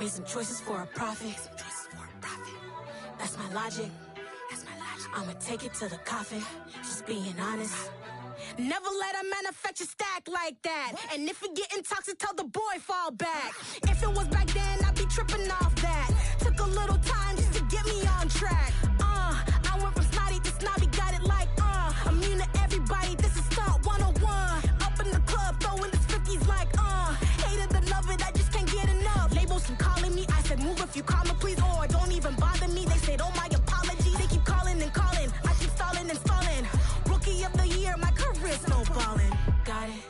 Made some choices for a profit. That's my logic. I'ma take it to the coffin. Just being honest. Never let a manufacture stack like that. And if it getting toxic, tell the boy fall back. If it was back then, I'd be tripping off that. Took a little time just to get me on track. I went from snotty to snobby, got it like immune to everybody, this is stunt 101. Up in the club, throwing this 50s like hate it or love it, I just can't get enough. Labels from calling me, I said move if you call me please, or don't even bother me. They said oh my apologies, they keep calling and calling, I keep stalling and stalling. Rookie of the year, my career snowballing. Got it.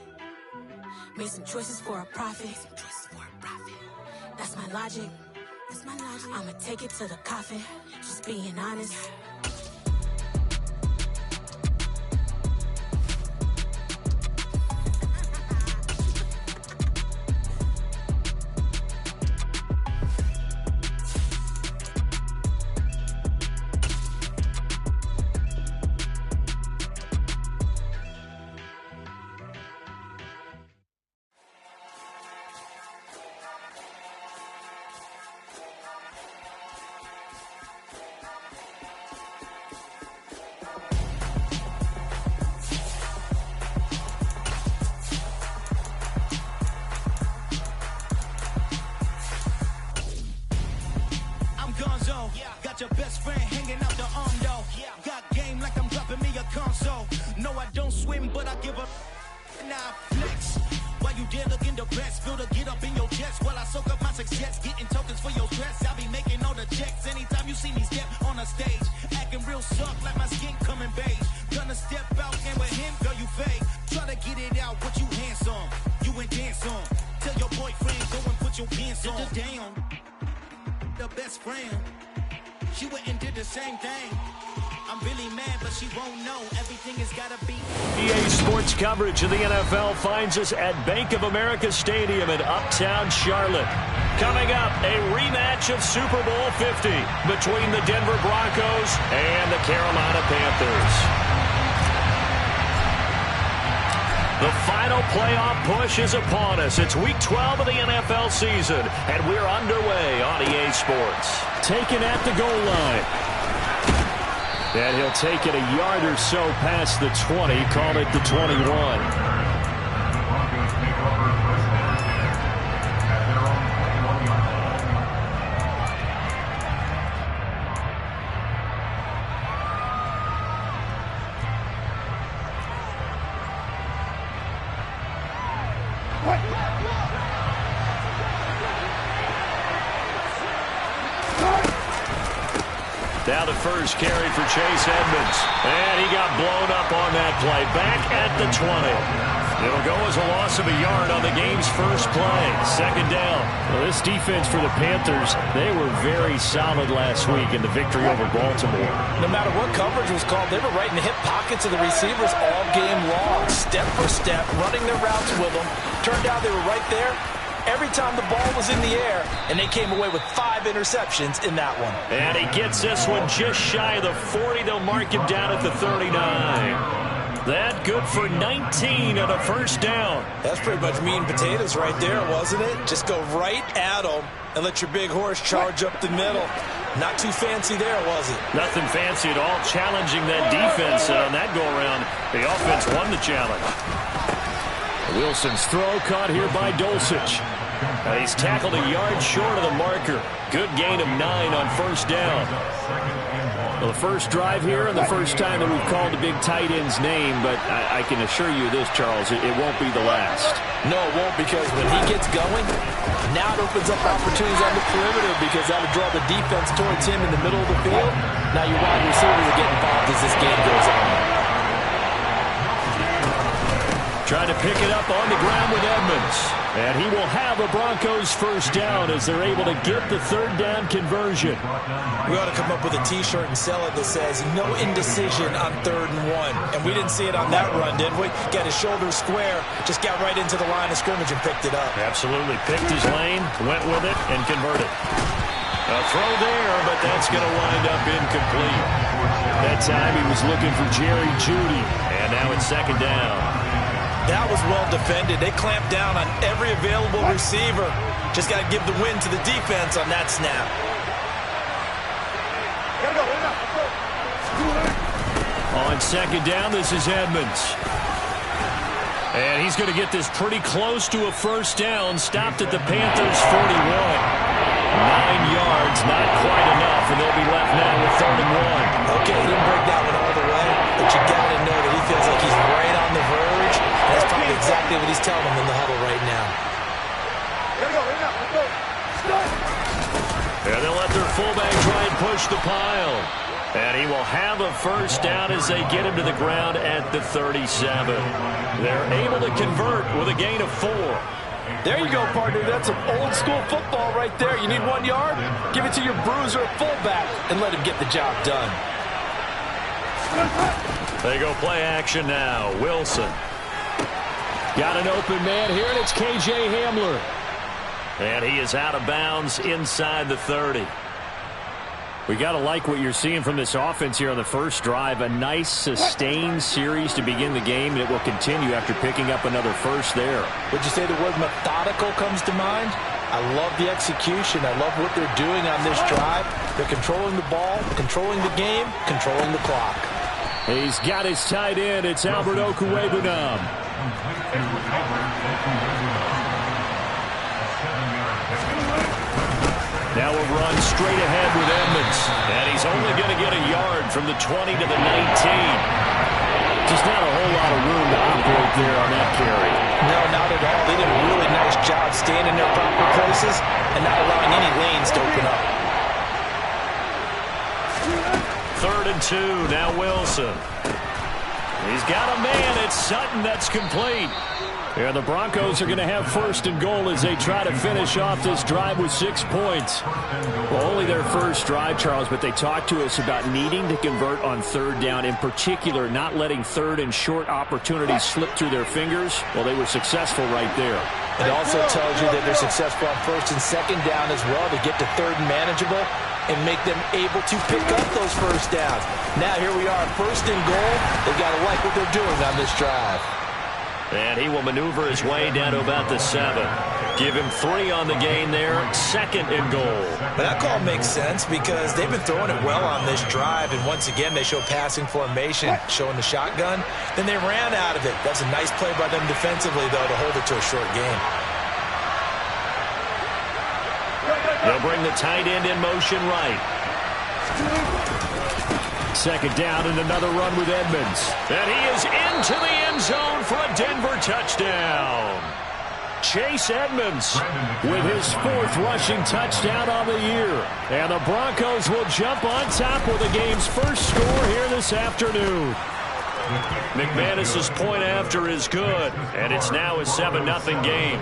Made some choices for a profit. That's my logic. I'ma take it to the coffin. Just being honest. Got your best friend hanging out the arm though. Got game like I'm dropping me a console. No, I don't swim, but I give a now flex. While you there looking depressed, feel the get up in your chest while I soak up my success, getting tokens for your stress. I'll be making all the checks anytime you see me step on a stage, acting real soft like my skin coming beige. Gonna step out and with him, girl, you fake. Try to get it out, what you handsome, you ain't dance on. Tell your boyfriend go and put your pants on. Down, the best friend. She went and did the same thing. I'm really mad, but she won't know. Everything has got to be. EA Sports coverage of the NFL finds us at Bank of America Stadium in Uptown Charlotte. Coming up, a rematch of Super Bowl 50 between the Denver Broncos and the Carolina Panthers. The final playoff push is upon us. It's Week 12 of the NFL season, and we're underway on EA Sports. Taken at the goal line. And he'll take it a yard or so past the 20, call it the 21. Now the first carry for Chase Edmonds. And he got blown up on that play. Back at the 20. It'll go as a loss of a yard on the game's first play. Second down. Well, this defense for the Panthers, they were very solid last week in the victory over Baltimore. No matter what coverage was called, they were right in the hip pockets of the receivers all game long. Step for step, running their routes with them. Turned out they were right there every time the ball was in the air, and they came away with 5 interceptions in that one. And he gets this one just shy of the 40. They'll mark him down at the 39. That good for 19 on a first down. That's pretty much meat and potatoes right there, wasn't it? Just go right at them and let your big horse charge up the middle. Not too fancy there, was it? Nothing fancy at all. Challenging that defense on that go-around. The offense won the challenge. Wilson's throw caught here by Dulcich. He's tackled a yard short of the marker. Good gain of 9 on first down. Well, the first drive here and the first time that we've called the big tight end's name, but I can assure you this, Charles, it won't be the last. No, it won't, because when he gets going, now it opens up opportunities on the perimeter because that'll draw the defense towards him in the middle of the field. Now your wide receivers are getting involved as this game goes on. Trying to pick it up on the ground with Edmonds. And he will have a Broncos first down as they're able to get the third down conversion. We ought to come up with a T-shirt and sell it that says, no indecision on 3rd and 1. And we didn't see it on that run, did we? Got his shoulders square, just got right into the line of scrimmage and picked it up. Absolutely. Picked his lane, went with it, and converted. A throw there, but that's going to wind up incomplete. That time he was looking for Jerry Jeudy. And now it's second down. That was well defended. They clamped down on every available receiver. Just got to give the win to the defense on that snap. On second down, this is Edmonds. And he's going to get this pretty close to a first down. Stopped at the Panthers' 41. 9 yards, not quite enough, and they'll be left now with 3rd and 1. Okay, he didn't break that one all the way, but you got to know that he feels like he's right on the verge. And that's probably exactly what he's telling them in the huddle right now. And they'll let their fullback try and push the pile. And he will have a first down as they get him to the ground at the 37. They're able to convert with a gain of 4. There you go, partner. That's some old-school football right there. You need 1 yard? Give it to your bruiser fullback and let him get the job done. They go play action now. Wilson. Got an open man here, and it's K.J. Hamler. And he is out of bounds inside the 30. We got to like what you're seeing from this offense here on the first drive. A nice, sustained series to begin the game, and it will continue after picking up another first there. Would you say the word methodical comes to mind? I love the execution. I love what they're doing on this drive. They're controlling the ball, controlling the game, controlling the clock. He's got his tight end. It's Albert Okwuegbunam. Now we'll run straight ahead with Edmonds. And he's only going to get a yard from the 20 to the 19. Just not a whole lot of room to operate there on that carry. No, not at all. They did a really nice job staying in their proper places and not allowing any lanes to open up. 3rd and 2. Now Wilson. He's got a man. It's Sutton. That's complete. Yeah, the Broncos are going to have 1st and goal as they try to finish off this drive with 6 points. Well, only their first drive, Charles, but they talked to us about needing to convert on 3rd down, in particular not letting 3rd and short opportunities slip through their fingers. Well, they were successful right there. It also tells you that they're successful on 1st and 2nd down as well to get to 3rd and manageable and make them able to pick up those first downs. Now here we are, 1st and goal. They've got to like what they're doing on this drive. And he will maneuver his way down to about the 7. Give him 3 on the gain there. 2nd and goal. But that call makes sense because they've been throwing it well on this drive. And once again, they show passing formation, showing the shotgun. Then they ran out of it. That's a nice play by them defensively, though, to hold it to a short game. They'll bring the tight end in motion right. 2nd down and another run with Edmonds. And he is into the end zone for a Denver touchdown. Chase Edmonds with his 4th rushing touchdown on the year. And the Broncos will jump on top with the game's first score here this afternoon. McManus's point after is good. And it's now a 7-0 game.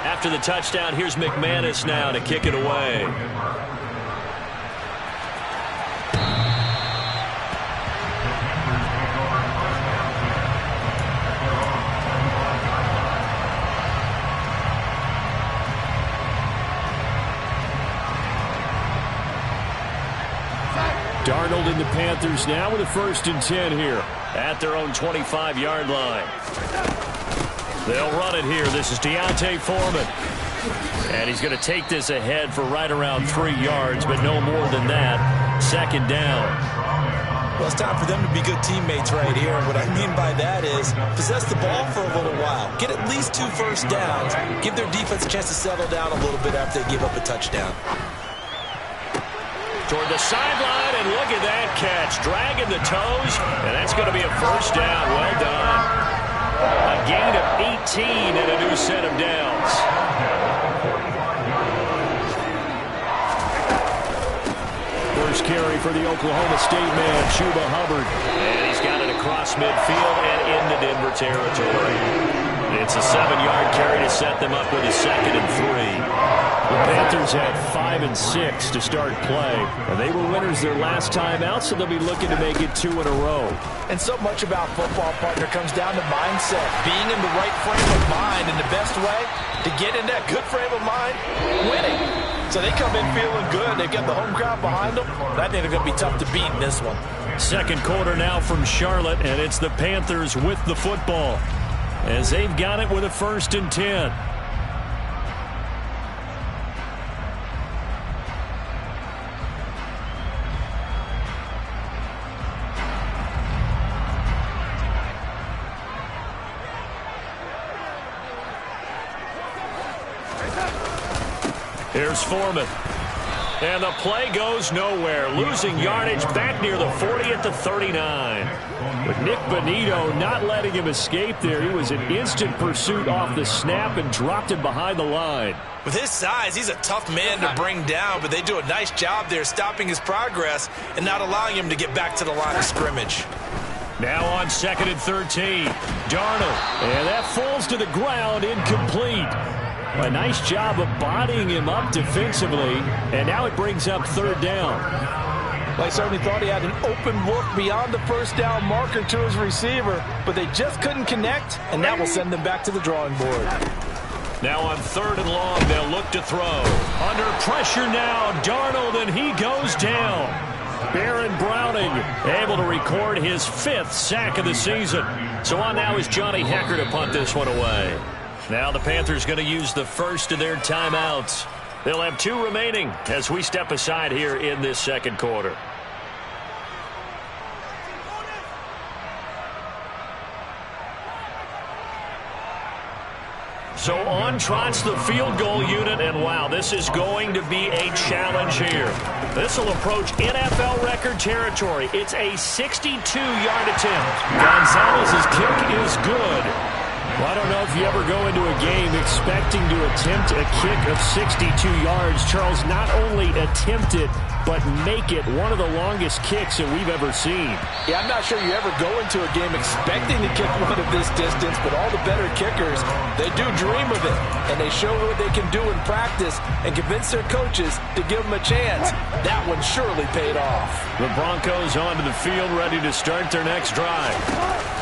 After the touchdown, here's McManus now to kick it away. Darnold and the Panthers now with a 1st and 10 here at their own 25-yard line. They'll run it here. This is Deontay Foreman. And he's going to take this ahead for right around 3 yards, but no more than that. 2nd down. Well, it's time for them to be good teammates right here. And what I mean by that is possess the ball for a little while. Get at least 2 first downs. Give their defense a chance to settle down a little bit after they give up a touchdown. Toward the sideline, and look at that catch. Dragging the toes, and that's going to be a first down. Well done. A gain of 18 and a new set of downs. First carry for the Oklahoma State man, Chuba Hubbard. And he's got it across midfield and into Denver territory. It's a 7-yard carry to set them up with a 2nd and 3. The Panthers had 5 and 6 to start play, and they were winners their last time out, so they'll be looking to make it 2 in a row. And so much about football, partner, comes down to mindset. Being in the right frame of mind, and the best way to get in that good frame of mind, winning. So they come in feeling good. They've got the home crowd behind them. But I think they're going to be tough to beat in this one. Second quarter now from Charlotte, and it's the Panthers with the football as they've got it with a 1st and 10. Here's Foreman. And the play goes nowhere. Losing yardage back near the 40 at the 39. But Nick Bonito not letting him escape there. He was in instant pursuit off the snap and dropped him behind the line. With his size, he's a tough man to bring down, but they do a nice job there stopping his progress and not allowing him to get back to the line of scrimmage. Now on 2nd and 13. Darnold. And that falls to the ground, incomplete. A nice job of bodying him up defensively, and now it brings up 3rd down. They certainly thought he had an open look beyond the first down marker to his receiver, but they just couldn't connect, and that will send them back to the drawing board. Now on 3rd and long, they'll look to throw. Under pressure now, Darnold, and he goes down. Baron Browning able to record his 5th sack of the season. So on now is Johnny Hekker to punt this one away. Now the Panthers going to use the first of their timeouts. They'll have 2 remaining as we step aside here in this second quarter. So on trots the field goal unit, and wow, this is going to be a challenge here. This will approach NFL record territory. It's a 62-yard attempt. Gonzalez's kick is good. Well, I don't know if you ever go into a game expecting to attempt a kick of 62 yards. Charles, not only attempt it, but make it one of the longest kicks that we've ever seen. Yeah, I'm not sure you ever go into a game expecting to kick one of this distance, but all the better kickers, they do dream of it, and they show what they can do in practice and convince their coaches to give them a chance. That one surely paid off. The Broncos onto the field, ready to start their next drive.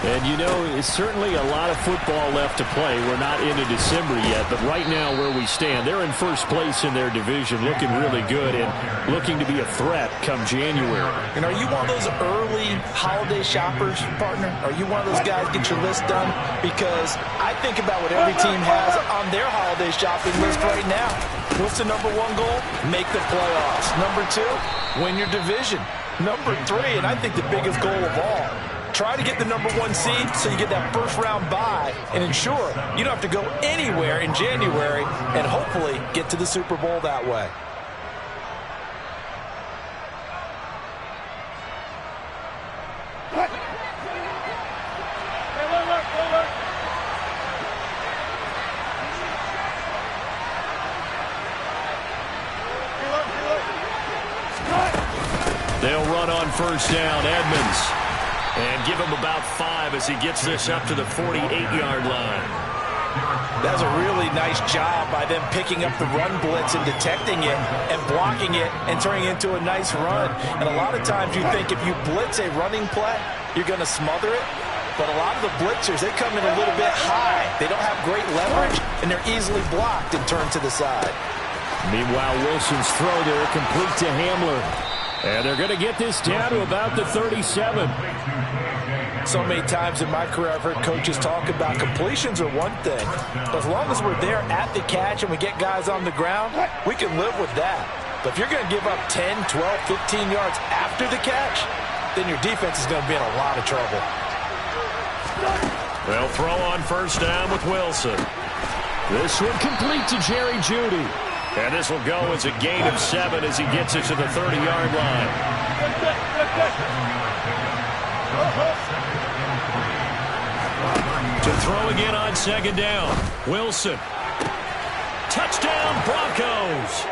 And, you know, it's certainly a lot of football left to play. We're not into December yet, but right now where we stand, they're in first place in their division, looking really good and looking to be a threat come January. And are you one of those early holiday shoppers, partner? Are you one of those guys get your list done? Because I think about what every team has on their holiday shopping list right now. What's the number 1 goal? Make the playoffs. Number 2, win your division. Number 3, and I think the biggest goal of all, try to get the number 1 seed so you get that first-round bye and ensure you don't have to go anywhere in January and hopefully get to the Super Bowl that way. They'll run on first down, Edmonds. And give him about 5 as he gets this up to the 48-yard line. That was a really nice job by them picking up the run blitz and detecting it and blocking it and turning it into a nice run. And a lot of times you think if you blitz a running play, you're going to smother it. But a lot of the blitzers, they come in a little bit high. They don't have great leverage, and they're easily blocked and turned to the side. Meanwhile, Wilson's throw there complete to Hamler. And they're going to get this down to about the 37. So many times in my career, I've heard coaches talk about completions are one thing. But as long as we're there at the catch and we get guys on the ground, we can live with that. But if you're going to give up 10, 12, 15 yards after the catch, then your defense is going to be in a lot of trouble. They'll throw on first down with Wilson. This one complete to Jerry Jeudy. And this will go as a gain of 7 as he gets it to the 30-yard line. To throw again on second down. Wilson. Touchdown, Broncos.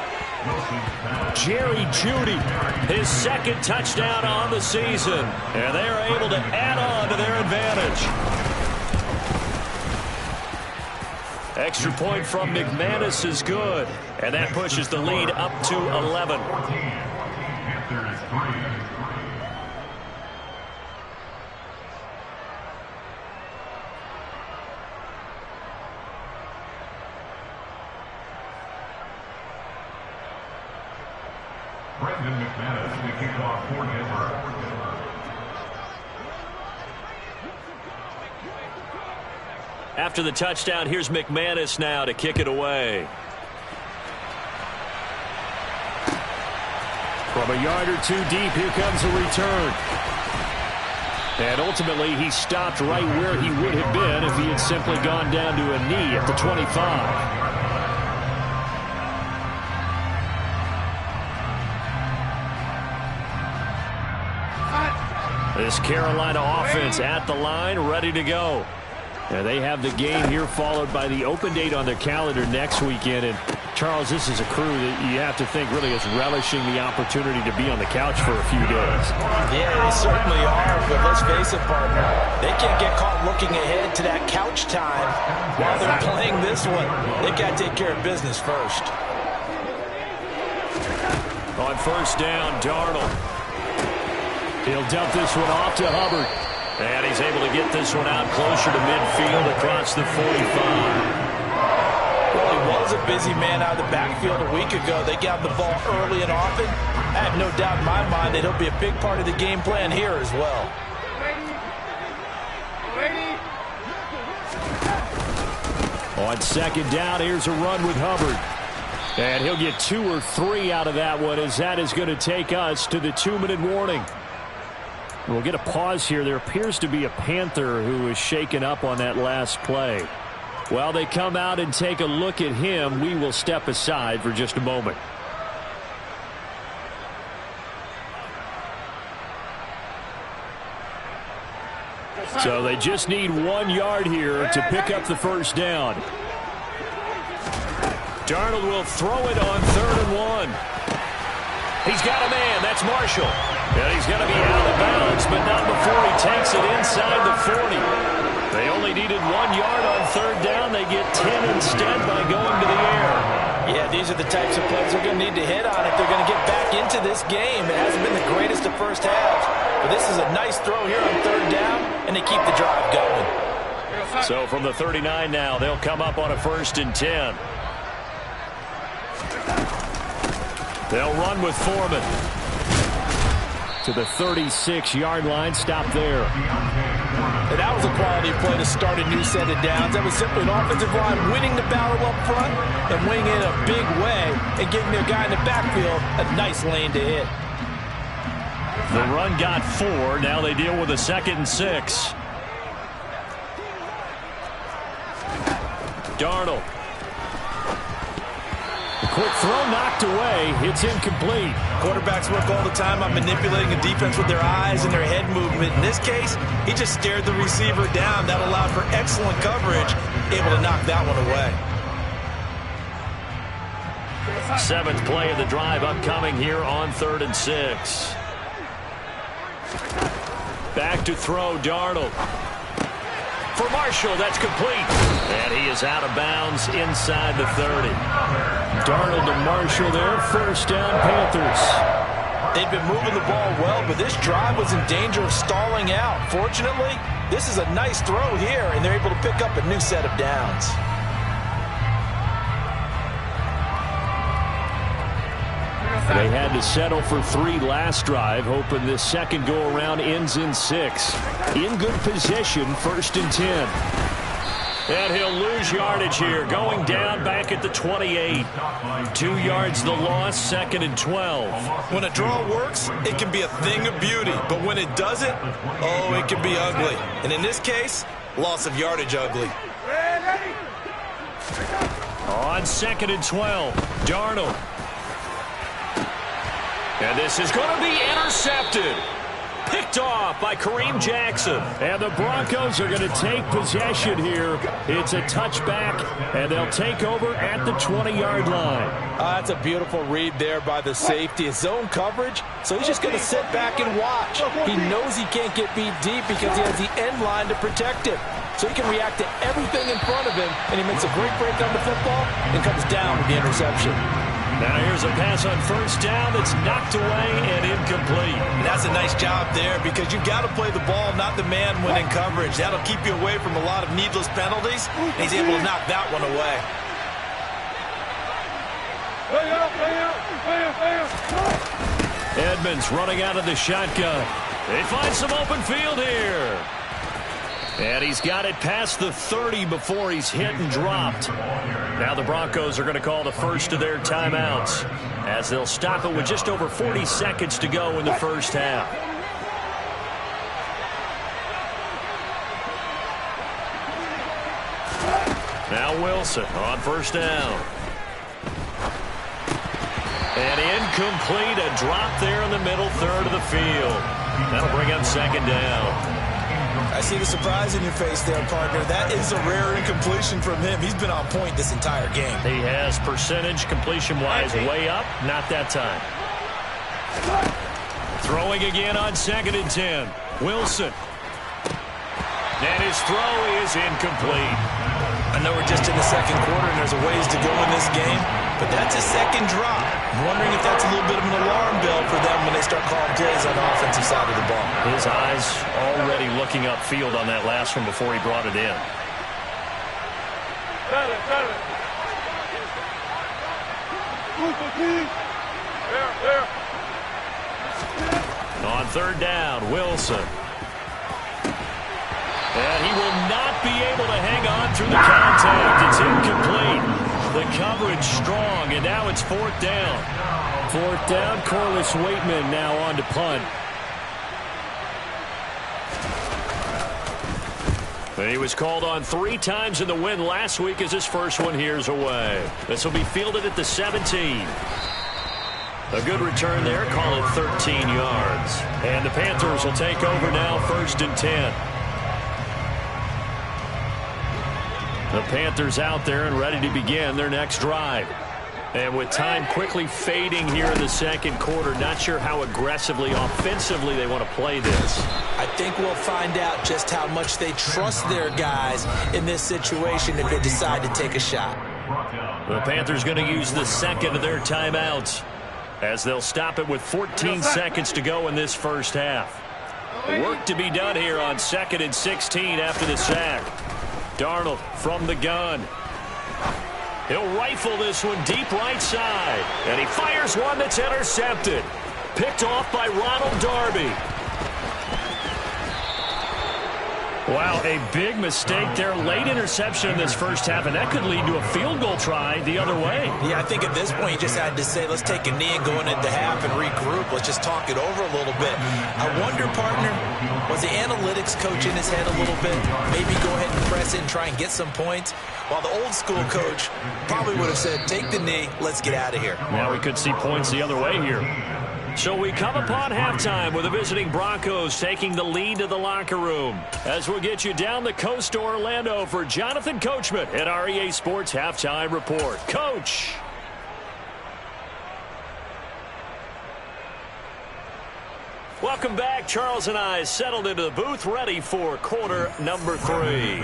Jerry Jeudy, his 2nd touchdown on the season. And they are able to add on to their advantage. Extra point from McManus is good. And that pushes the lead up to 11. After the touchdown, here's McManus now to kick it away. From a yard or two deep, here comes a return. And ultimately, he stopped right where he would have been if he had simply gone down to a knee at the 25. This Carolina offense at the line, ready to go. And they have the game here followed by the open date on their calendar next weekend. And Charles, this is a crew that you have to think really is relishing the opportunity to be on the couch for a few days. Yeah, they certainly are, but let's face it, partner. They can't get caught looking ahead to that couch time while they're playing this one. They've got to take care of business first. On first down, Darnold. He'll dump this one off to Hubbard. And he's able to get this one out closer to midfield across the 45. Well, he was a busy man out of the backfield a week ago. They got the ball early and often. I have no doubt in my mind that he'll be a big part of the game plan here as well. On second down, here's a run with Hubbard. And he'll get 2 or 3 out of that one, as that is going to take us to the 2-minute warning. We'll get a pause here. There appears to be a Panther who is shaken up on that last play. While they come out and take a look at him, we will step aside for just a moment. So they just need 1 yard here to pick up the first down. Darnold will throw it on 3rd and 1. He's got a man. That's Marshall. And he's going to be out of bounds, but not before he takes it inside the 40. They only needed 1 yard on 3rd down. They get 10 instead by going to the air. Yeah, these are the types of plays they're going to need to hit on if they're going to get back into this game. It hasn't been the greatest of first halves, but this is a nice throw here on 3rd down, and they keep the drive going. So from the 39 now, they'll come up on a 1st and 10. They'll run with Foreman to the 36-yard line. Stop there. And that was a quality play to start a new set of downs. That was simply an offensive line winning the battle up front and winning it in a big way and giving their guy in the backfield a nice lane to hit. The run got 4. Now they deal with a 2nd and 6. Darnold. Quick throw knocked away. It's incomplete. Quarterbacks work all the time on manipulating a defense with their eyes and their head movement. In this case, he just stared the receiver down. That allowed for excellent coverage, able to knock that one away. 7th play of the drive upcoming here on 3rd and 6. Back to throw, Darnold. For Marshall, that's complete. And he is out of bounds inside the 30. Darnold to Marshall there. First down, Panthers. They've been moving the ball well, but this drive was in danger of stalling out. Fortunately, this is a nice throw here, and they're able to pick up a new set of downs. They had to settle for 3 last drive, hoping this second go-around ends in 6. In good position, 1st and 10. And he'll lose yardage here, going down back at the 28. 2 yards the loss, 2nd and 12. When a draw works, it can be a thing of beauty. But when it doesn't, oh, it can be ugly. And in this case, loss of yardage ugly. On 2nd and 12, Darnold. And this is going to be intercepted. Picked off by Kareem Jackson. And the Broncos are going to take possession here. It's a touchback, and they'll take over at the 20-yard line. That's a beautiful read there by the safety. It's zone coverage, so he's just going to sit back and watch. He knows he can't get beat deep because he has the end line to protect him. So he can react to everything in front of him, and he makes a great break on the football and comes down with the interception. Now here's a pass on first down that's knocked away and incomplete. And that's a nice job there because you've got to play the ball, not the man when in coverage. That'll keep you away from a lot of needless penalties, and he's able to knock that one away. Edmonds running out of the shotgun. They find some open field here. And he's got it past the 30 before he's hit and dropped. Now the Broncos are going to call the first of their timeouts as they'll stop it with just over 40 seconds to go in the first half. Now Wilson on first down. And incomplete, a drop there in the middle third of the field. That'll bring up second down. I see the surprise in your face there, partner. That is a rare incompletion from him. He's been on point this entire game. He has percentage completion-wise way up. Not that time. Throwing again on 2nd and 10. Wilson. And his throw is incomplete. I know we're just in the second quarter and there's a ways to go in this game, but that's a second drop. I'm wondering if that's a little bit of an alarm bell for them when they start calling plays on the offensive side of the ball. His eyes already looking upfield on that last one before he brought it in. On 3rd down, Wilson. And he will not be able to hang on through the contact. It's incomplete. The coverage strong, and now it's 4th down. 4th down, Corliss Waitman now on to punt. He was called on 3 times in the win last week as his first one here's away. This will be fielded at the 17. A good return there, call it 13 yards. And the Panthers will take over now, 1st and 10. The Panthers out there and ready to begin their next drive. And with time quickly fading here in the second quarter, not sure how aggressively, offensively they want to play this. I think we'll find out just how much they trust their guys in this situation if they decide to take a shot. The Panthers going to use the second of their timeouts as they'll stop it with 14 seconds to go in this first half. Work to be done here on 2nd and 16 after the sack. Darnold from the gun. He'll rifle this one deep right side. And he fires one that's intercepted. Picked off by Ronald Darby. Wow, a big mistake there. Late interception in this first half, and that could lead to a field goal try the other way. Yeah, I think at this point you just had to say, let's take a knee and go into half and regroup. Let's just talk it over a little bit. I wonder, partner, was the analytics coach in his head a little bit? Maybe go ahead and press it and try and get some points? While the old school coach probably would have said, take the knee, let's get out of here. Now we could see points the other way here. So we come upon halftime with the visiting Broncos taking the lead to the locker room. As we'll get you down the coast to Orlando for Jonathan Coachman at our EA Sports Halftime Report. Coach! Welcome back. Charles and I settled into the booth ready for quarter number 3.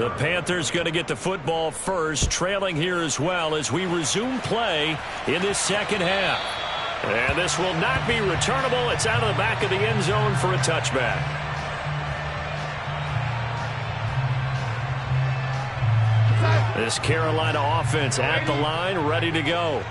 The Panthers going to get the football first, trailing here as well as we resume play in this second half. And this will not be returnable. It's out of the back of the end zone for a touchback. This Carolina offense at the line, ready to go.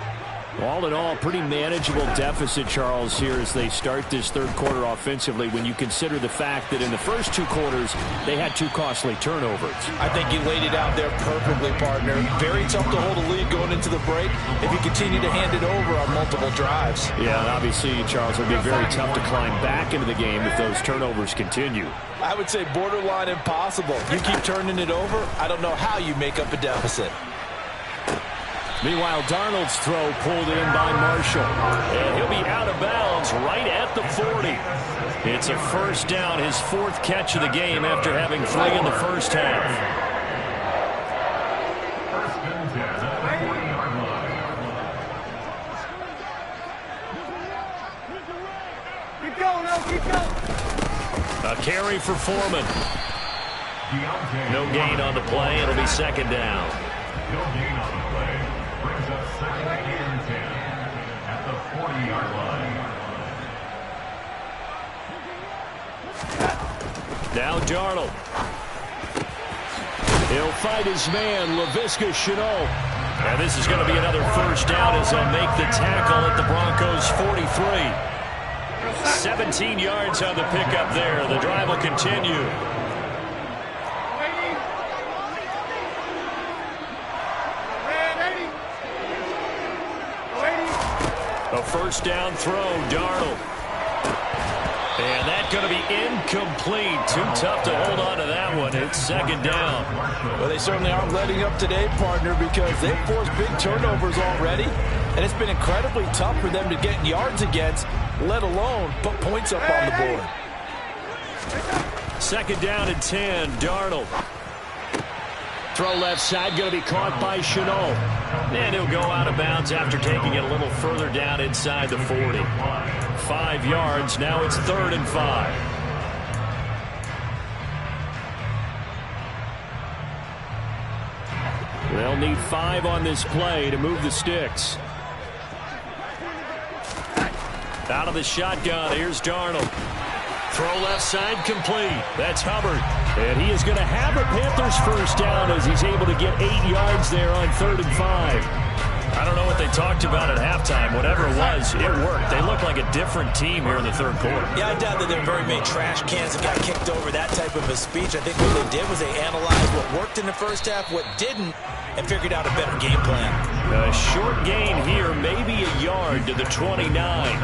All in all, pretty manageable deficit, Charles, here as they start this third quarter offensively when you consider the fact that in the first 2 quarters, they had 2 costly turnovers. I think you laid it out there perfectly, partner. Very tough to hold a lead going into the break if you continue to hand it over on multiple drives. Yeah, and obviously, Charles, it'll be very tough to climb back into the game if those turnovers continue. I would say borderline impossible. You keep turning it over, I don't know how you make up a deficit. Meanwhile, Darnold's throw pulled in by Marshall. And he'll be out of bounds right at the 40. It's a first down, his 4th catch of the game after having 3 in the first half. Keep going, keep going. A carry for Foreman. No gain on the play. It'll be second down. No gain on the play. Brings up 2nd and 10 at the 40-yard line. Now Darnold. He'll fight his man, Laviska Shenault. And this is going to be another first down as they'll make the tackle at the Broncos' 43. 17 yards on the pickup there. The drive will continue. A first down throw, Darnold. And that's going to be incomplete. Too tough to hold on to that one. It's second down. Well, they certainly aren't letting up today, partner, because they've forced big turnovers already. And it's been incredibly tough for them to get yards against, let alone put points up on the board. Second down and 10, Darnold. Throw left side, going to be caught by Shenault. And he'll go out of bounds after taking it a little further down inside the 40. 5 yards, now it's 3rd and 5. They'll need 5 on this play to move the sticks. Out of the shotgun, here's Darnold. Throw left side, complete. That's Hubbard. And he is going to have a Panthers first down as he's able to get 8 yards there on 3rd and 5. I don't know what they talked about at halftime. Whatever it was, it worked. They look like a different team here in the third quarter. Yeah, I doubt that there were very many trash cans that got kicked over, that type of a speech. I think what they did was they analyzed what worked in the first half, what didn't, and figured out a better game plan. A short gain here, maybe a yard to the 29.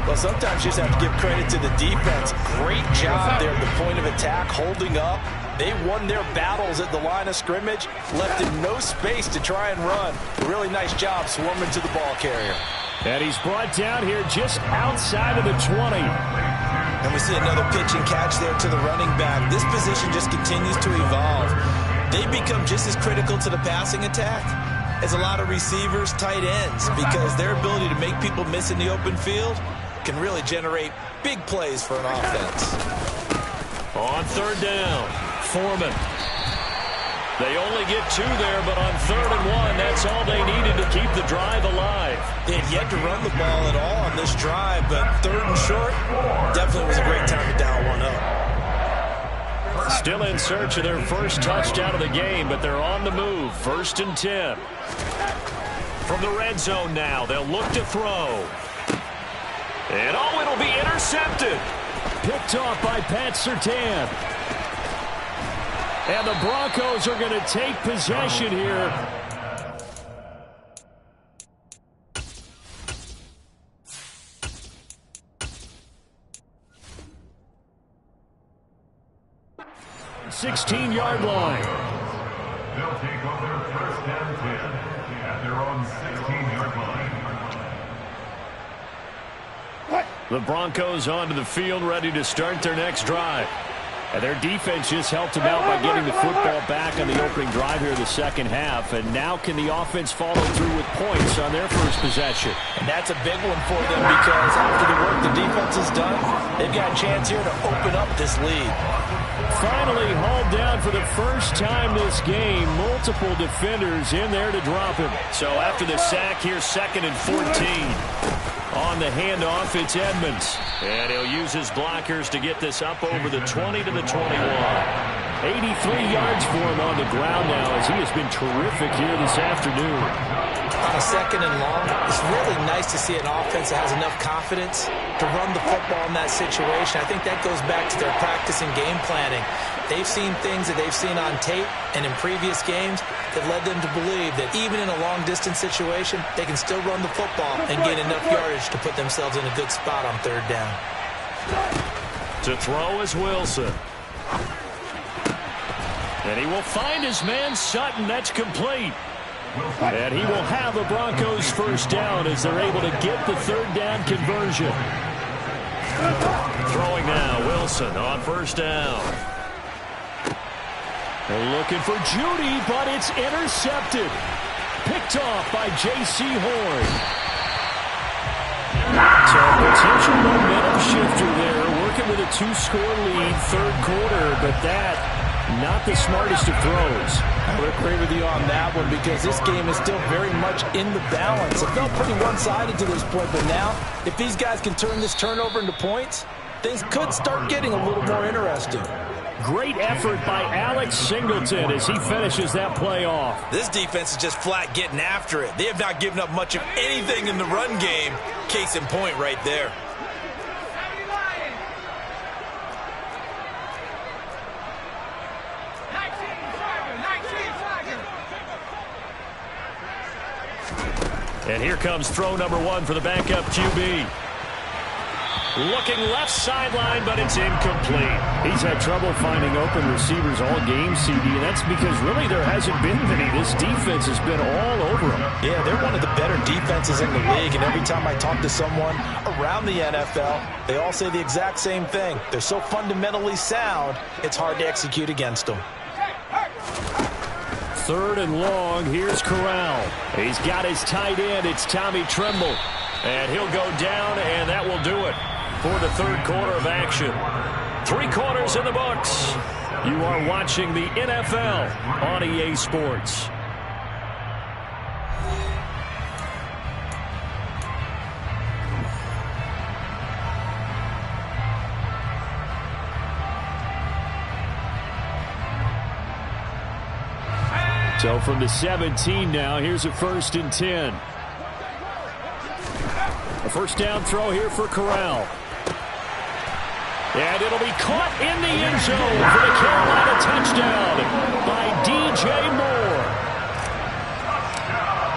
Well, sometimes you just have to give credit to the defense. Great job there at the point of attack, holding up. They won their battles at the line of scrimmage, left him no space to try and run. A really nice job swarming to the ball carrier. And he's brought down here just outside of the 20. And we see another pitch and catch there to the running back. This position just continues to evolve. They become just as critical to the passing attack as a lot of receivers, tight ends, because their ability to make people miss in the open field can really generate big plays for an offense. On 3rd down, Foreman. They only get 2 there, but on 3rd and 1, that's all they needed to keep the drive alive. They had yet to run the ball at all on this drive, but 3rd and short definitely was a great time to dial one up. Still in search of their first touchdown of the game, but they're on the move. 1st and 10. From the red zone now, they'll look to throw. And it'll be intercepted. Picked off by Pat Surtain. And the Broncos are going to take possession here. $16-yard line. They'll take over 1st and 10 at their own 16-yard line. The Broncos onto the field, ready to start their next drive. And their defense just helped them out by getting the football back on the opening drive here in the second half. And now can the offense follow through with points on their first possession? And that's a big one for them because after the work the defense has done, they've got a chance here to open up this lead. Finally hauled down for the first time this game. Multiple defenders in there to drop him. So after the sack here, 2nd and 14. On the handoff, it's Edmonds. And he'll use his blockers to get this up over the 20 to the 21. 83 yards for him on the ground now as he has been terrific here this afternoon. On a 2nd and long, it's really nice to see an offense that has enough confidence to run the football in that situation. I think that goes back to their practice and game planning. They've seen things that they've seen on tape and in previous games that led them to believe that even in a long-distance situation, they can still run the football and gain enough yardage to put themselves in a good spot on 3rd down. To throw is Wilson. And he will find his man Sutton. That's complete. And he will have the Broncos first down as they're able to get the 3rd down conversion. Throwing now, Wilson on 1st down. They're looking for Judy, but it's intercepted. Picked off by J.C. Horn. So potential momentum shifter there, working with a 2-score lead, 3rd quarter, but that not the smartest of throws. I would agree with you on that one because this game is still very much in the balance. It felt pretty one-sided to this point, but now if these guys can turn this turnover into points, things could start getting a little more interesting. Great effort by Alex Singleton as he finishes that play off. This defense is just flat getting after it. They have not given up much of anything in the run game. Case in point right there. And here comes throw number 1 for the backup QB. Looking left sideline, but it's incomplete. He's had trouble finding open receivers all game, CD, and that's because really there hasn't been many. This defense has been all over them. Yeah, they're one of the better defenses in the league, and every time I talk to someone around the NFL, they all say the exact same thing. They're so fundamentally sound, it's hard to execute against them. 3rd and long. Here's Corral. He's got his tight end. It's Tommy Tremble. And he'll go down, and that will do it for the 3rd quarter of action. 3 quarters in the books. You are watching the NFL on EA Sports. So from the 17 now, here's a 1st and 10. A first down throw here for Corral. And it'll be caught in the end zone for the Carolina touchdown by DJ Moore.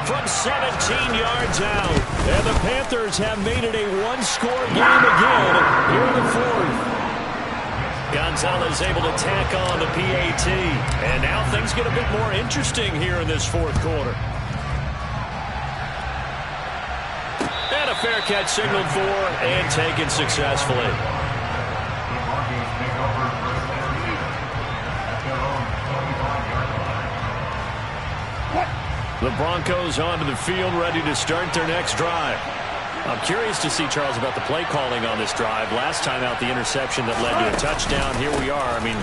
From 17 yards out. And the Panthers have made it a 1-score game again here in the 4th. Gonzalez able to tack on the PAT. And now things get a bit more interesting here in this 4th quarter. And a fair catch signaled for and taken successfully. The Broncos onto the field, ready to start their next drive. I'm curious to see, Charles, about the play calling on this drive. Last time out, the interception that led to a touchdown. Here we are. I mean,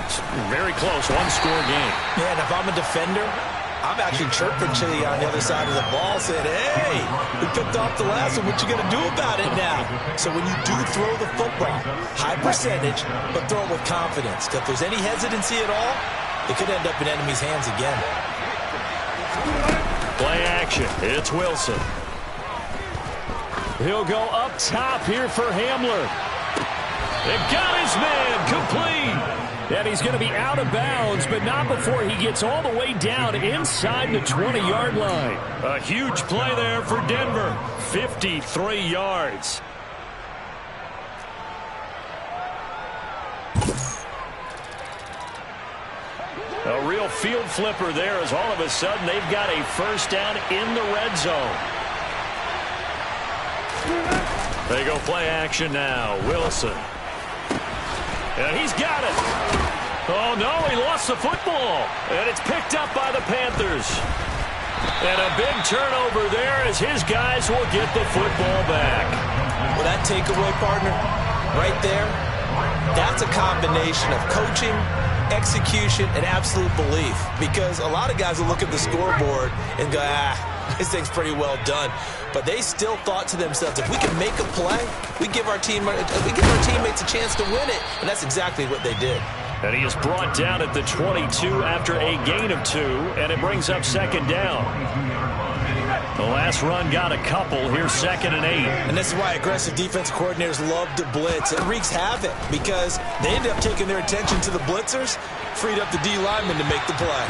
very close, 1-score game. Man, if I'm a defender, I'm actually chirping Chili on the other side of the ball, saying, hey, we picked off the last one. What you going to do about it now? So when you do throw the football, high percentage, but throw it with confidence. If there's any hesitancy at all, it could end up in enemy's hands again. Play action. It's Wilson. He'll go up top here for Hamler. It got his man complete. And he's going to be out of bounds, but not before he gets all the way down inside the 20-yard line. A huge play there for Denver. 53 yards. A real field flipper there as all of a sudden they've got a first down in the red zone. They go play action now. Wilson. And he's got it. Oh, no, he lost the football. And it's picked up by the Panthers. And a big turnover there as his guys will get the football back. Well, that takeaway, partner, right there, that's a combination of coaching, execution, and absolute belief. Because a lot of guys will look at the scoreboard and go, this thing's pretty well done. But they still thought to themselves, if we can make a play, we give our teammates a chance to win it. And that's exactly what they did. And he is brought down at the 22 after a gain of 2, and it brings up second down. The last run got a couple. Here's 2nd and 8. And this is why aggressive defensive coordinators love to blitz. It wreaks havoc because they end up taking their attention to the blitzers, freed up the D lineman to make the play.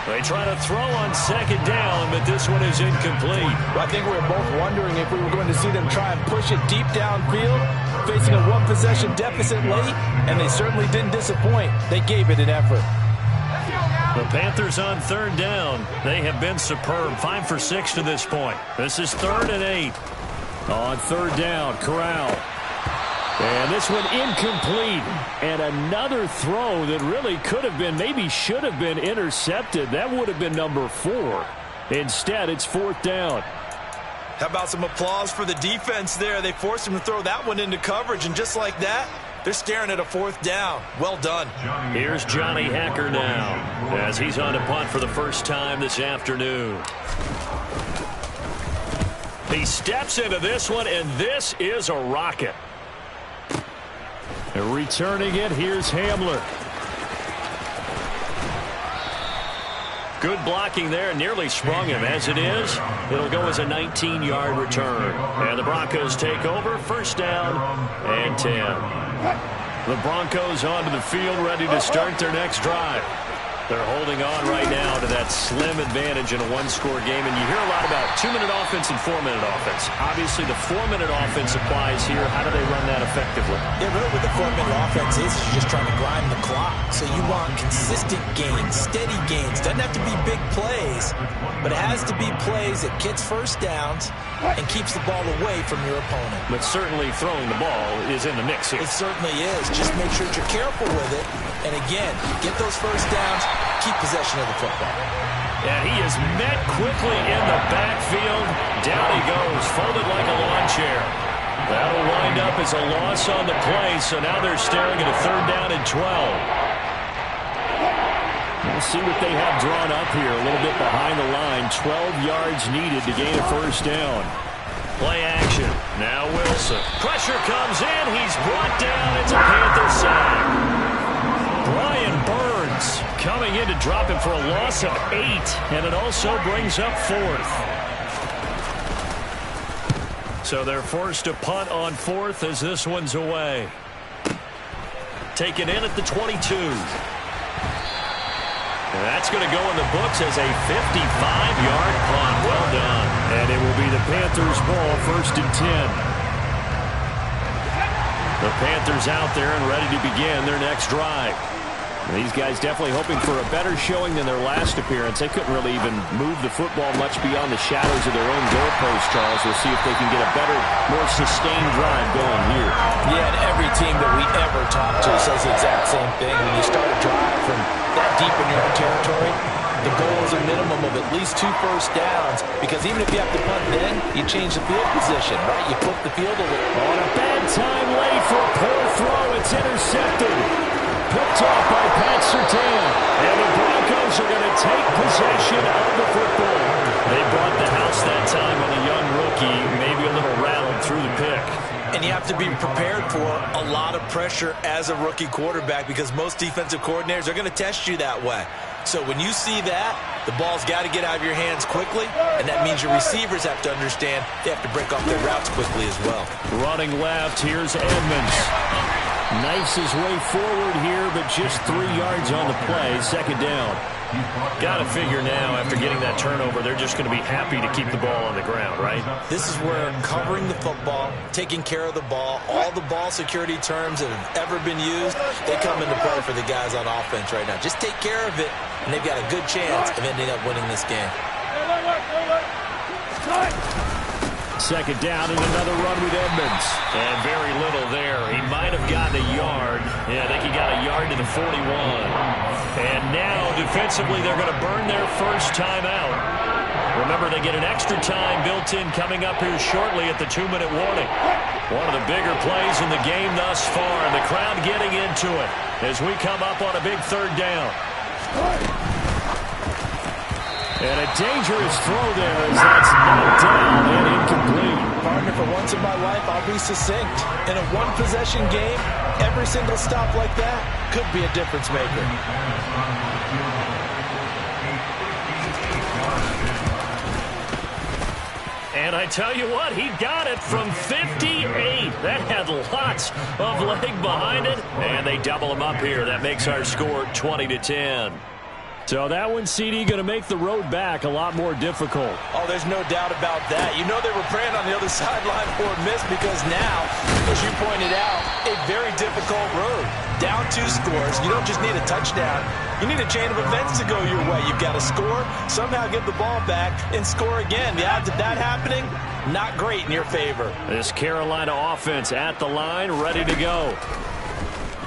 They try to throw on second down, but this one is incomplete. Well, I think we were both wondering if we were going to see them try and push it deep downfield, facing a one-possession deficit late, and they certainly didn't disappoint. They gave it an effort. The Panthers on 3rd down. They have been superb. 5 for 6 to this point. This is 3rd and 8. On 3rd down, Corral. And this one incomplete. And another throw that really could have been, maybe should have been intercepted. That would have been number 4. Instead, it's 4th down. How about some applause for the defense there? They forced him to throw that one into coverage, and just like that, they're staring at a 4th down. Well done. Here's Johnny Hacker now as he's on to punt for the first time this afternoon. He steps into this one, and this is a rocket. And returning it, here's Hamler. Good blocking there, nearly sprung him. As it is, it'll go as a 19-yard return. And the Broncos take over, first down and 10. The Broncos onto the field, ready to start their next drive. They're holding on right now to that slim advantage in a one-score game. And you hear a lot about 2-minute offense and 4-minute offense. Obviously, the 4-minute offense applies here. How do they run that effectively? Yeah, really what the 4-minute offense is you're just trying to grind the clock. So you want consistent gains, steady gains. Doesn't have to be big plays, but it has to be plays that gets first downs and keeps the ball away from your opponent. But certainly throwing the ball is in the mix here. It certainly is. Just make sure that you're careful with it. And again, get those first downs, keep possession of the football. And he is met quickly in the backfield. Down he goes, folded like a lawn chair. That'll wind up as a loss on the play, so now they're staring at a third down and 12. We'll see what they have drawn up here, a little bit behind the line. 12 yards needed to gain a first down. Play action. Now Wilson. Pressure comes in. He's brought down. It's a Panther sack. Brian Burns coming in to drop him for a loss of 8, and it also brings up fourth. So they're forced to punt on fourth as this one's away. Taken in at the 22. And that's going to go in the books as a 55-yard punt. Well done. And it will be the Panthers' ball, first and 10. The Panthers out there and ready to begin their next drive. And these guys definitely hoping for a better showing than their last appearance. They couldn't really even move the football much beyond the shadows of their own goalpost, Charles. We'll see if they can get a better, more sustained drive going here. Yeah, and every team that we ever talk to says the exact same thing. When you start a drive from that deep in your own territory, the goal is a minimum of at least 2 first downs, because even if you have to punt then, you change the field position, right? You flip the field a little. On a bad time late for a poor throw. It's intercepted. Picked off by Pat Surtain. And the Broncos are going to take possession of the football. They brought the house that time on a young rookie, maybe a little rattled through the pick. And you have to be prepared for a lot of pressure as a rookie quarterback, because most defensive coordinators are going to test you that way. So when you see that, the ball's got to get out of your hands quickly, and that means your receivers have to understand they have to break off their routes quickly as well. Running left, here's Edmonds. Knifes his way forward here, but just 3 yards on the play. Second down. Got to figure now, after getting that turnover, they're just going to be happy to keep the ball on the ground, right? This is where covering the football, taking care of the ball, all the ball security terms that have ever been used, they come into play for the guys on offense right now. Just take care of it, and they've got a good chance of ending up winning this game. Second down and another run with Edmonds. And very little there. He might have gotten a yard. Yeah, I think he got a yard to the 41. And now, defensively, they're going to burn their first time out. Remember, they get an extra time built in coming up here shortly at the 2-minute warning. One of the bigger plays in the game thus far, and the crowd getting into it as we come up on a big third down. And a dangerous throw there as that's knocked down and incomplete. Partner, for once in my life, I'll be succinct. In a one-possession game, every single stop like that could be a difference maker. And I tell you what, he got it from 58. That had lots of leg behind it. And they double him up here. That makes our score 20-10. So that one, CD, going to make the road back a lot more difficult. Oh, there's no doubt about that. You know they were praying on the other sideline for a miss, because now, as you pointed out, a very difficult road. Down 2 scores. You don't just need a touchdown. You need a chain of events to go your way. You've got to score, somehow get the ball back, and score again. The odds of that happening, not great in your favor. This Carolina offense at the line, ready to go.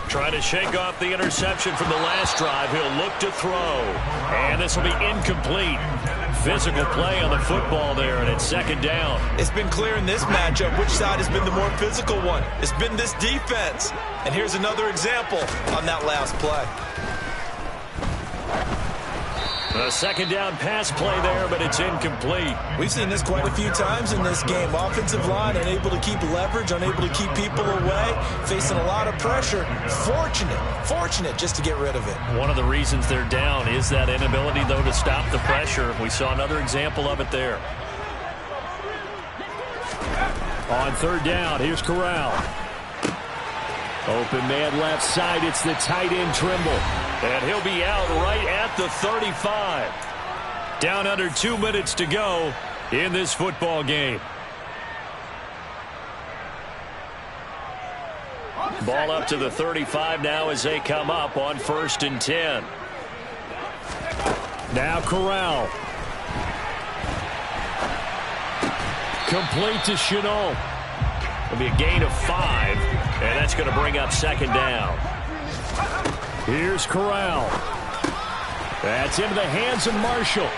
Trying to shake off the interception from the last drive. He'll look to throw. And this will be incomplete. Physical play on the football there, and it's second down. It's been clear in this matchup which side has been the more physical one. It's been this defense. And here's another example on that last play. A second down pass play there, but it's incomplete. We've seen this quite a few times in this game. Offensive line unable to keep leverage, unable to keep people away, facing a lot of pressure. Fortunate just to get rid of it. One of the reasons they're down is that inability, though, to stop the pressure. We saw another example of it there. On third down, here's Corral. Open man left side, it's the tight end Trimble. And he'll be out right at the 35. Down under 2 minutes to go in this football game. Ball up to the 35 now as they come up on 1st and 10. Now Corral. Complete to Shenault. It'll be a gain of 5, and that's going to bring up 2nd down. Here's Corral. That's into the hands of Marshall.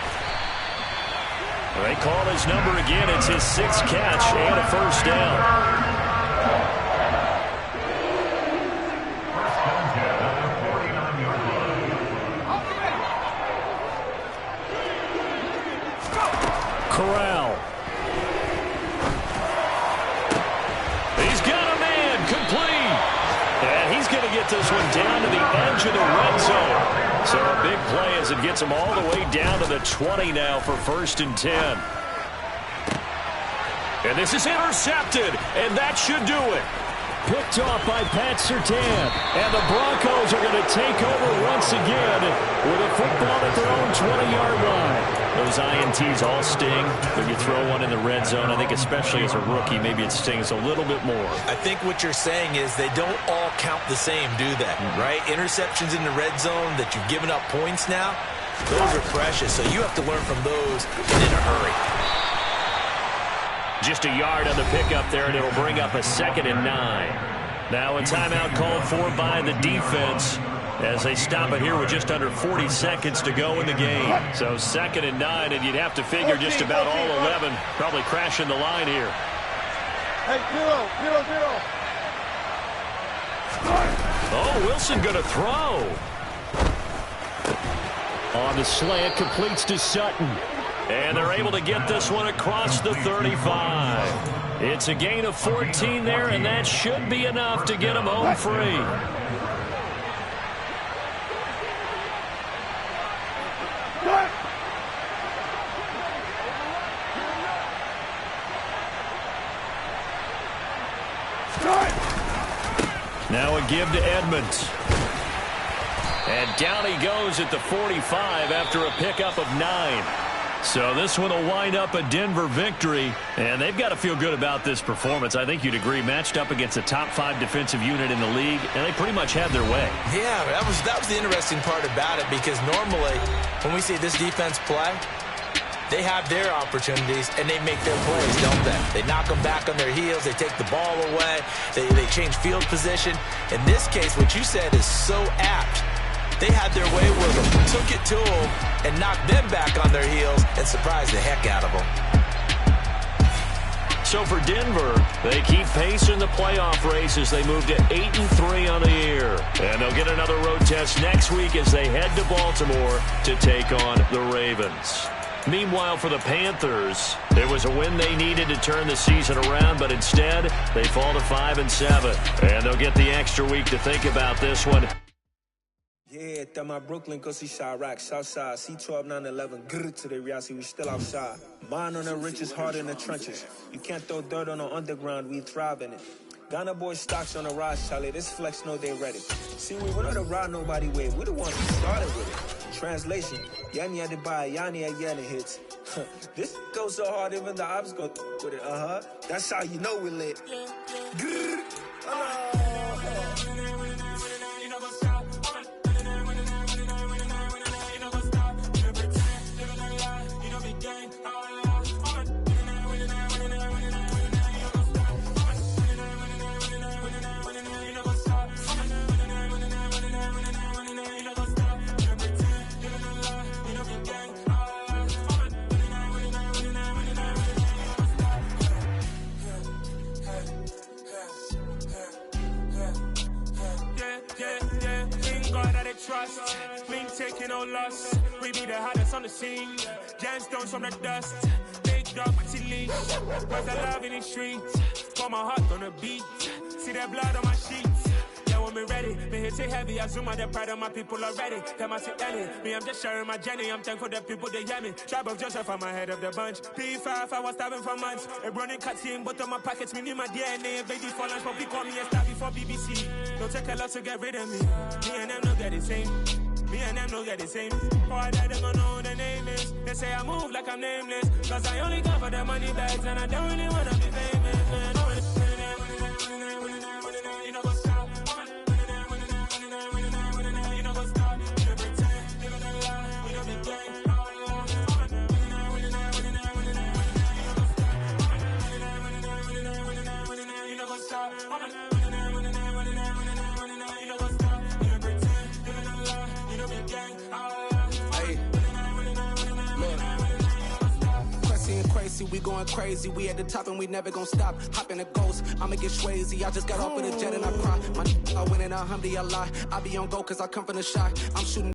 They call his number again. It's his 6th catch and a 1st down. Corral. He's got a man complete. And he's going to get this one down to the edge of the red zone. So a big play as it gets him all the way down to the 20 now for 1st and 10. And this is intercepted, and that should do it. Picked off by Pat Surtain. And the Broncos are going to take over once again with a football at their own 20-yard line. Those INTs all sting when you throw one in the red zone. I think especially as a rookie, maybe it stings a little bit more. I think what you're saying is they don't all count the same, do they? Right? Interceptions in the red zone that you've given up points now, those are precious. So you have to learn from those and in a hurry. Just a yard on the pickup there, and it'll bring up a 2nd and 9. Now a timeout called for by the defense as they stop it here with just under 40 seconds to go in the game. So 2nd and 9, and you'd have to figure just about all 11 probably crashing the line here. Hey, 0. Oh, Wilson going to throw. On the slant, completes to Sutton. And they're able to get this one across the 35. It's a gain of 14 there, and that should be enough to get them home free. Now a give to Edmonds. And down he goes at the 45 after a pickup of 9. So this one will wind up a Denver victory, and they've got to feel good about this performance. I think you'd agree, matched up against a top 5 defensive unit in the league, and they pretty much had their way. Yeah, that was the interesting part about it, because normally when we see this defense play, they have their opportunities, and they make their plays, don't they? They knock them back on their heels. They take the ball away. They change field position. In this case, what you said is so apt. They had their way with them, took it to them, and knocked them back on their heels and surprised the heck out of them. So for Denver, they keep pace in the playoff race as they move to 8-3 on the year. And they'll get another road test next week as they head to Baltimore to take on the Ravens. Meanwhile, for the Panthers, it was a win they needed to turn the season around, but instead, they fall to 5-7. And they'll get the extra week to think about this one. Yeah, that my Brooklyn, go see Chirac, Southside, C12, 911, grrr to the reality, we still outside. Mine on the richest, heart in the trenches. You can't throw dirt on the underground, we thrive in it. Ghana boys stocks on the rise, Charlie, this flex know they ready. See, we not to ride nobody with, we the ones who started with it. Translation, Yanni had to buy, Yanni had Yanni hits. This goes so hard, even the ops go with it, That's how you know we lit. Grrr, Trust, we ain't taking no loss. We be the hottest on the scene. Gemstones from the dust. Big dog, pretty leash. Where's the love in the streets? Put my heart on the beat. See that blood on my sheets. Yeah, when me ready, me hit it heavy. I zoom out the pride of my people already. Them I see Ellie. Me, I'm just sharing my journey. I'm thankful the people they hear me. Tribe of Joseph, I'm ahead of the bunch. P5, I was starving for months. A running cut in, but on my pockets, me need my DNA. Baby for lunch, but call me a star before BBC. Don't take a lot to get rid of me. Me and them no get the same. Me and them no get the same. Boy, that them don't know what the name is. They say I move like I'm nameless. Cause I only come for the money bags. And I don't really wanna be famous, man. You know what's up? You know what's up? You know pretend. You know the lie. You know the game. You know what's up? Crazy, we going crazy. We at the top and we never gonna stop. Hop in a ghost, I'ma get Swayze. I just got off with a jet and I cry. I went in a Humvee, I lie. I be on go cause I come from the shot. I'm shooting